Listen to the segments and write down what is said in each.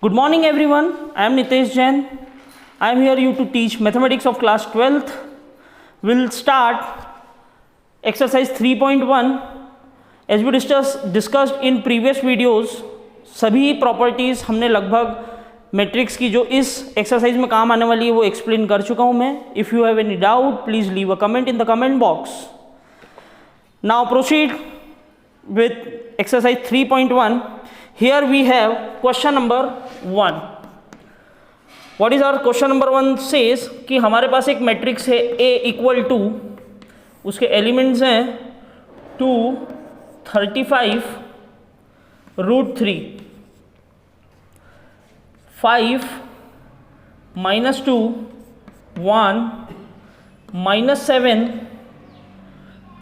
Good morning everyone, I am Nitesh Jain. I am here to teach mathematics of class 12th. We'll start exercise 3.1. As we discussed in previous videos, सभी properties हमने लगभग matrix की जो इस exercise में काम आने वाली है वो एक्सप्लेन कर चुका हूँ मैं. If you have any doubt please leave a comment in the comment box. Now proceed with exercise 3.1. Here we have question number 1. What is our question number 1 says कि हमारे पास एक मैट्रिक्स है A इक्वल टू, उसके elements हैं 2, 35, √3, 5, -2, 1, -7,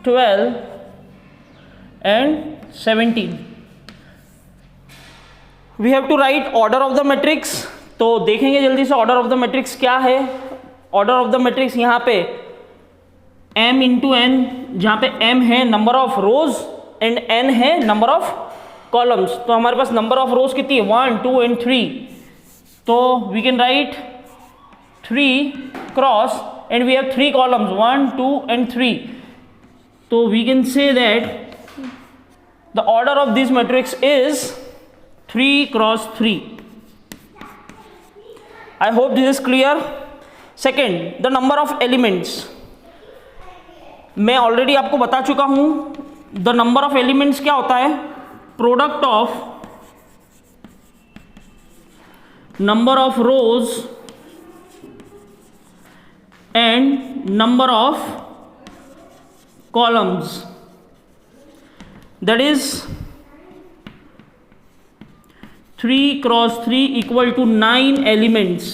12 and 17. We have to write order of the matrix. तो देखेंगे जल्दी से ऑर्डर ऑफ द मैट्रिक्स क्या है. ऑर्डर ऑफ द मैट्रिक्स यहाँ पे m इंटू n, जहाँ पे m है number of rose and n है नंबर ऑफ कॉलम्स. तो हमारे पास नंबर ऑफ रोज कितनी है 1, 2 and 3. तो we can write 3 cross and we have 3 columns 1, 2 and 3. तो we can say that the order of this matrix is 3 cross 3. I hope this is clear. Second, the number of elements. मैं already आपको बता चुका हूं the number of elements क्या होता है. Product of number of rose and number of columns. That is 3 cross 3 equal to 9 elements.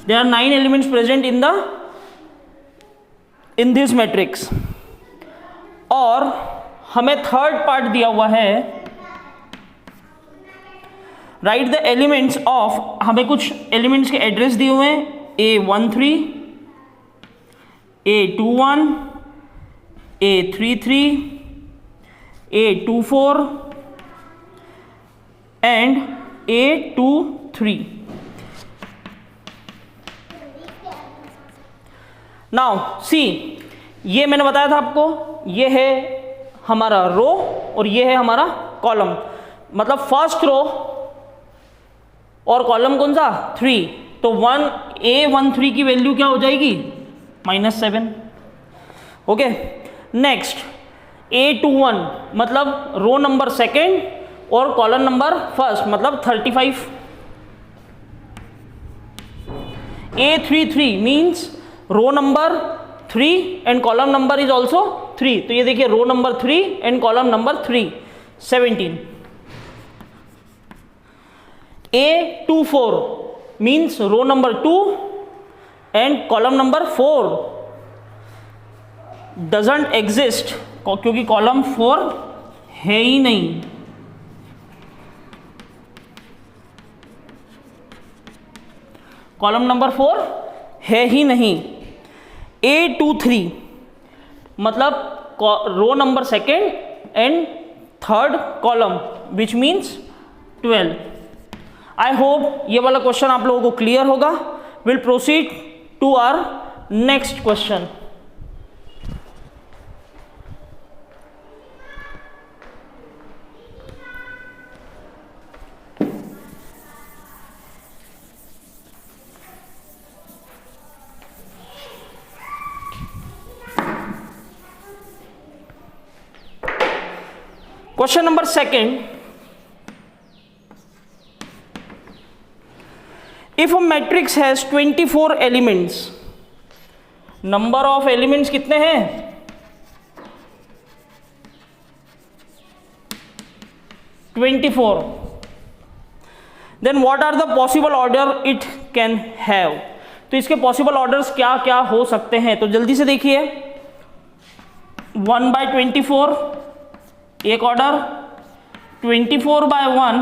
There are 9 elements present in this matrix. और हमें थर्ड पार्ट दिया हुआ है. राइट द एलिमेंट्स ऑफ, हमें कुछ एलिमेंट्स के एड्रेस दिए हुए हैं A13, A21, A33, A24 and A23. Now see, ये मैंने बताया था आपको, ये है हमारा रो और ये है हमारा कॉलम. मतलब फर्स्ट रो और कॉलम कौन सा 3. तो A13 की वैल्यू क्या हो जाएगी -7. ओके. नेक्स्ट A21 मतलब रो नंबर सेकेंड और कॉलम नंबर फर्स्ट मतलब 35. A33 means row number 3 and column number is also 3. तो ये देखिए row number 3 and column number 3 17. A24 means row number 2 and column number 4 doesn't exist क्योंकि column 4 है ही नहीं. Column number 4 है ही नहीं. A23 मतलब row number second and third column which means 12. I hope ये वाला क्वेश्चन आप लोगों को क्लियर होगा. Will proceed to our next question. Question number 2. If a matrix has 24 elements, number of elements कितने हैं 24. Then what are the possible order it can have? तो इसके possible orders क्या क्या हो सकते हैं. तो जल्दी से देखिए 1/24 एक ऑर्डर, 24/1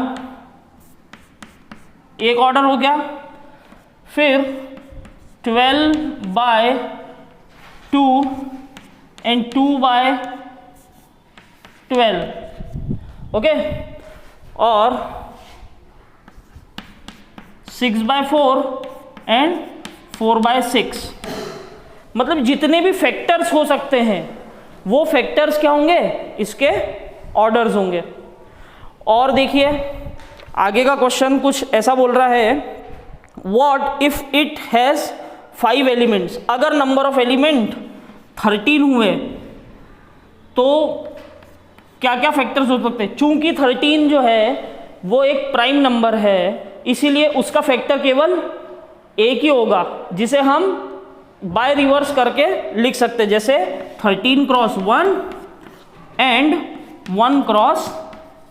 एक ऑर्डर हो गया. फिर 12/2 एंड 2/12. ओके. और 6/4 एंड 4/6। मतलब जितने भी फैक्टर्स हो सकते हैं वो फैक्टर्स क्या होंगे, इसके ऑर्डर्स होंगे। और देखिए आगे का क्वेश्चन कुछ ऐसा बोल रहा है, what if it has 5 elements. अगर नंबर ऑफ एलिमेंट 13 हुए तो क्या क्या फैक्टर्स हो सकते हैं। चूंकि 13 जो है वो एक प्राइम नंबर है, इसीलिए उसका फैक्टर केवल एक ही होगा, जिसे हम बाय रिवर्स करके लिख सकते हैं, जैसे 13 × 1 एंड 1 ×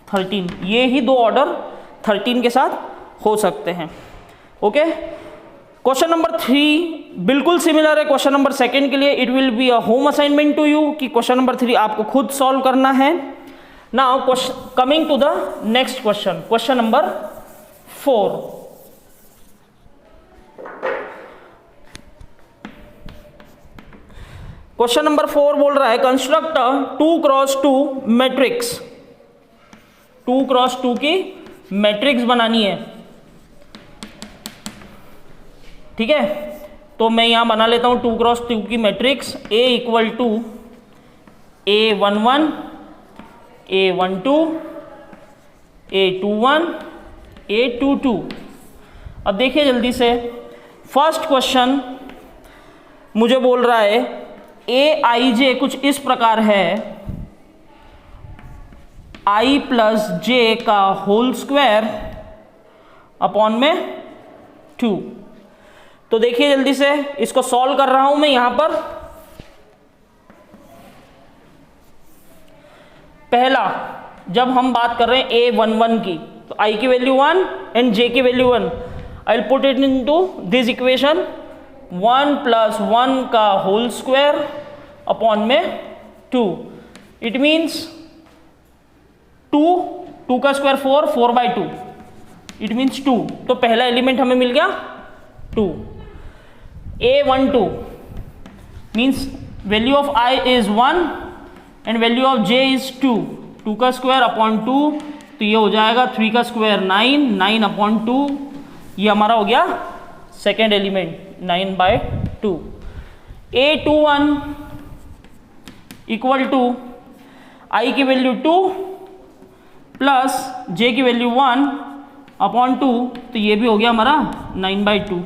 13। ये ही दो ऑर्डर 13 के साथ हो सकते हैं। ओके, क्वेश्चन नंबर 3 बिल्कुल सिमिलर है क्वेश्चन नंबर 2 के लिए। It will be a home assignment to you कि क्वेश्चन नंबर 3 आपको खुद सॉल्व करना है। Now coming to the next question, question number 4। Question number 4 बोल रहा है कंस्ट्रक्ट 2 × 2 मैट्रिक्स। 2 × 2 की मैट्रिक्स बनानी है, ठीक है। तो मैं यहां बना लेता हूं 2 × 2 की matrix. A = A11, A12, A21, A22। अब देखिए जल्दी से, फर्स्ट क्वेश्चन मुझे बोल रहा है Aij कुछ इस प्रकार है, i + j का होल स्क्वायर अपॉन में 2। तो देखिए जल्दी से इसको सॉल्व कर रहा हूं मैं। यहां पर पहला, जब हम बात कर रहे हैं A11 की, तो i की वैल्यू 1 एंड j की value 1। I will put it into this equation, 1 + 1 का होल स्क्वायर अपॉन में 2। इट मीन्स 2 का स्क्वायर 4, 4/2। It means 2। तो पहला एलिमेंट हमें मिल गया 2। A12 means value of i is 1 and value of j is 2। 2 का square upon 2, तो ये हो जाएगा 3 का स्क्वायर 9, 9/2। ये हमारा हो गया सेकेंड एलिमेंट, 9/2। A21 = i की वैल्यू 2 प्लस j की वैल्यू 1/2, तो ये भी हो गया हमारा 9/2।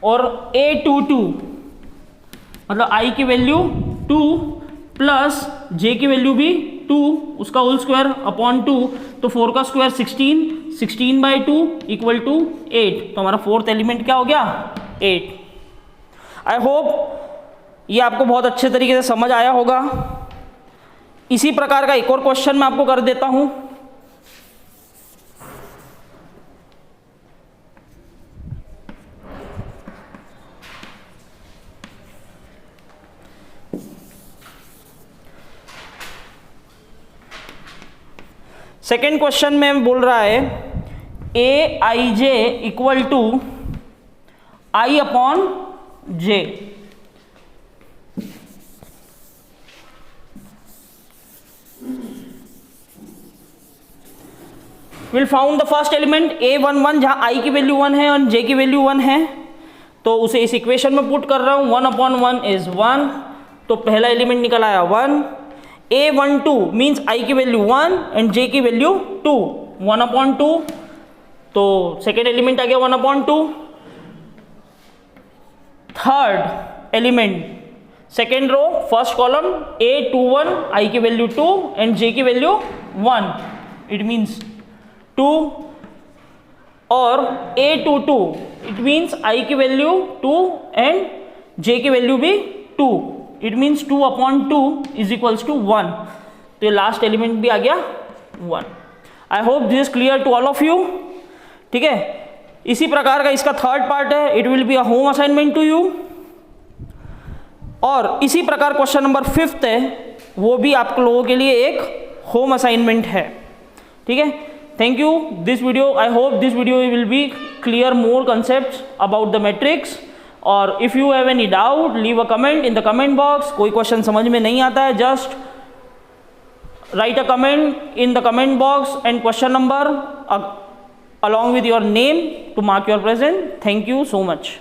और A22 मतलब i की वैल्यू 2 प्लस j की वैल्यू भी 2, उसका होल स्क्वायर अपॉन 2, तो 4 का स्क्वायर 16, 16/2 = 8। तो हमारा फोर्थ एलिमेंट क्या हो गया, 8। आई होप ये आपको बहुत अच्छे तरीके से समझ आया होगा। इसी प्रकार का एक और क्वेश्चन मैं आपको कर देता हूं। सेकेंड क्वेश्चन में बोल रहा है Aij = i/j। Will found the first element A11, जहां i की वैल्यू 1 है और j की वैल्यू 1 है, तो उसे इस इक्वेशन में पुट कर रहा हूं। 1/1 इज 1, तो पहला एलिमेंट निकल आया 1। A12 मीन्स i की वैल्यू 1 एंड j की वैल्यू 2, 1/2, तो सेकेंड एलिमेंट आ गया 1/2। Third element, second row, first column, A21 i की वैल्यू 2 एंड j की वैल्यू 1, इट मीन्स 2। और A22 इट मीन्स i की वैल्यू 2 एंड j की वैल्यू भी 2, इट मीन्स 2/2 = 1। तो ये लास्ट एलिमेंट भी आ गया 1। I hope this is clear to all of you, ठीक है। इसी प्रकार का इसका थर्ड पार्ट है, it will be a home assignment to you. और इसी प्रकार क्वेश्चन नंबर 5 है, वो भी आप लोगों के लिए एक होम असाइनमेंट है, ठीक है। Thank you this video, I hope this video will be clear more concepts about the matrix। और if you have any doubt leave a comment in the comment box. कोई क्वेश्चन समझ में नहीं आता है, just right a comment in the comment box and question number along with your name to mark your presence. Thank you so much.